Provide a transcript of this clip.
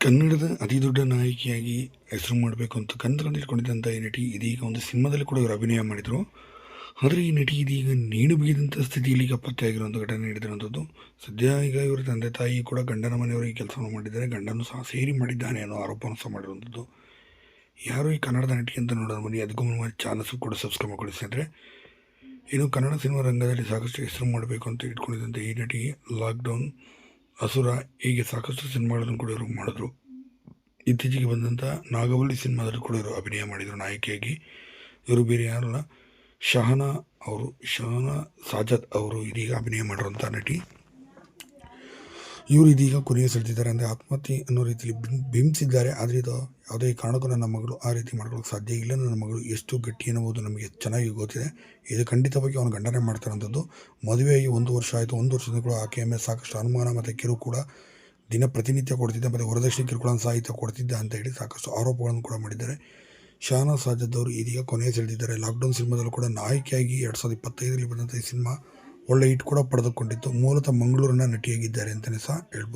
ಕನ್ನಡದ ಅತಿ ದೊಡ್ಡ ನಾಯಕಿಯಾಗಿ ಹೆಸರು ಮಾಡಬೇಕು ಅಂತ ಕಂಡುಕೊಂಡಿದ್ದಂಥ ಈ ನಟಿ ಇದೀಗ ಒಂದು ಸಿನಿಮಾದಲ್ಲಿ ಕೂಡ ಇವರು ಅಭಿನಯ ಮಾಡಿದರು. ಆದರೆ ಈ ನಟಿ ಇದೀಗ ನೇಣು ಬಿಗಿದಂಥ ಸ್ಥಿತಿಯಲ್ಲಿ ಈಗ ಪತ್ತೆಯಾಗಿರುವಂಥ ಘಟನೆ ನಡೆದಿರುವಂಥದ್ದು. ಸದ್ಯ ಈಗ ಇವರ ತಂದೆ ತಾಯಿ ಕೂಡ ಗಂಡನ ಮನೆಯವರಿಗೆ ಕೆಲಸವನ್ನು ಮಾಡಿದ್ದಾರೆ, ಗಂಡನ್ನು ಸಹ ಸೇರಿ ಮಾಡಿದ್ದಾನೆ ಅನ್ನೋ ಆರೋಪವನ್ನು ಸಹ ಮಾಡಿರುವಂಥದ್ದು. ಯಾರು ಈ ಕನ್ನಡದ ನಟಿ ಅಂತ ನೋಡೋಣ ಬನ್ನಿ. ಅದಕ್ಕೂ ಮುನ್ನ ಚಾನಲ್ಸು ಕೂಡ ಸಬ್ಸ್ಕ್ರೈಬ್ ಮಾಡ್ಕೊಳ್ಳಿ ಸ್ನೇಹಿತರೆ. ಇನ್ನು ಕನ್ನಡ ಸಿನಿಮಾ ರಂಗದಲ್ಲಿ ಸಾಕಷ್ಟು ಹೆಸರು ಮಾಡಬೇಕು ಅಂತ ಇಟ್ಕೊಂಡಿದ್ದಂಥ ಈ ನಟಿ ಲಾಕ್ಡೌನ್, ಅಸುರ ಹೀಗೆ ಸಾಕಷ್ಟು ಸಿನಿಮಾಗಳನ್ನು ಕೂಡ ಇವರು ಮಾಡಿದ್ರು. ಇತ್ತೀಚೆಗೆ ಬಂದಂಥ ನಾಗವಲ್ಲಿ ಸಿನಿಮಾದಲ್ಲಿ ಕೂಡ ಇವರು ಅಭಿನಯ ಮಾಡಿದರು ನಾಯಕಿಯಾಗಿ. ಇವರು ಬೇರೆ ಯಾರಲ್ಲ, ಶಹನಾ ಸಾಜದ್ ಅವರು ಇದೀಗ ಅಭಿನಯ ಮಾಡಿರುವಂಥ ನಟಿ. ಇವರು ಇದೀಗ ಕೊನೆಯ ಸೆಳೆದಿದ್ದಾರೆ, ಅಂದರೆ ಆತ್ಮಹತ್ಯೆ ಅನ್ನೋ ರೀತಿಯಲ್ಲಿ ಬಿಂಬಿಸಿದ್ದಾರೆ. ಆದರೆ ಇದು ಯಾವುದೇ ಕಾರಣಕ್ಕೂ ನನ್ನ ಮಗಳು ಆ ರೀತಿ ಮಾಡ್ಕೊಳ್ಳೋಕೆ ಸಾಧ್ಯ ಇಲ್ಲ. ನನ್ನ ಮಗಳು ಎಷ್ಟು ಗಟ್ಟಿ ಅನ್ನೋದು ನಮಗೆ ಚೆನ್ನಾಗಿ ಗೊತ್ತಿದೆ. ಇದು ಖಂಡಿತವಾಗಿ ಅವನು ಗಂಡನೆ ಮಾಡ್ತಾರಂಥದ್ದು. ಮದುವೆಯಾಗಿ 1 ವರ್ಷ ಆಯಿತು. 1 ವರ್ಷದಿಂದ ಕೂಡ ಆಕೆಯ ಮೇಲೆ ಸಾಕಷ್ಟು ಅನುಮಾನ ಮತ್ತು ಕಿರು ಕೂಡ ದಿನ ಪ್ರತಿನಿತ್ಯ ಕೊಡ್ತಿದ್ದ, ಮತ್ತು ವರದಕ್ಷಿಣೆ ಕಿರುಕುಳ ಸಾಹಿತ್ಯ ಕೊಡ್ತಿದ್ದ ಅಂತ ಹೇಳಿ ಸಾಕಷ್ಟು ಆರೋಪಗಳನ್ನು ಕೂಡ ಮಾಡಿದ್ದಾರೆ. ಶಹನಾ ಸಾಜದ್ ಅವರು ಇದೀಗ ಕೊನೆಯ ಸೆಳೆದಿದ್ದಾರೆ. ಲಾಕ್ಡೌನ್ ಸಿನಿಮಾದಲ್ಲೂ ಕೂಡ ನಾಯಕಿಯಾಗಿ 2025ರಲ್ಲಿ ಬಂದಂಥ ಈ ಸಿನಿಮಾ ಒಳ್ಳೆ ಹಿಟ್ ಕೂಡ ಪಡೆದುಕೊಂಡಿತ್ತು. ಮೂಲತಃ ಮಂಗಳೂರಿನ ನಟಿಯಾಗಿದ್ದಾರೆ ಅಂತಲೇ ಸಹ ಹೇಳ್ಬೋದು.